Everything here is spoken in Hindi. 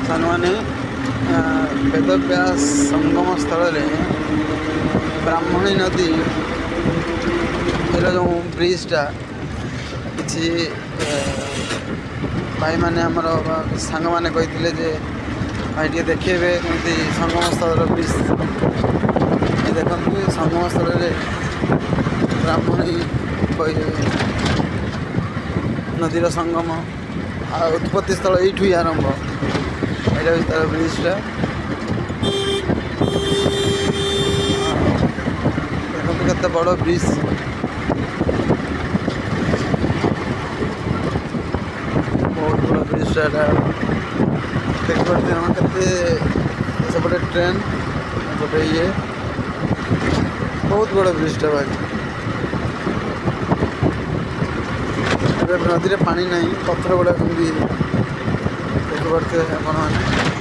साने वेदव्यास संगम स्थल ब्राह्मणी नदी जो ब्रिजटा किसी भाई मैंने आमर सांग मैंने कही भाई टे देखेबे कमी संगम स्थल ब्रिज देखते संगम स्थल ब्राह्मणी नदीर संगम उत्पत्ति स्थल यू आरंभ यहाँ तार ब्रिजटा देखते केते बड़ ब्रिज बहुत बड़ा ब्रिजटा देखते हम के सेपटे ट्रेन गोटे ये बहुत बड़ा ब्रिजटा भाई नदी में पानी नहीं पत्थर गुड़ा देखते हैं अपन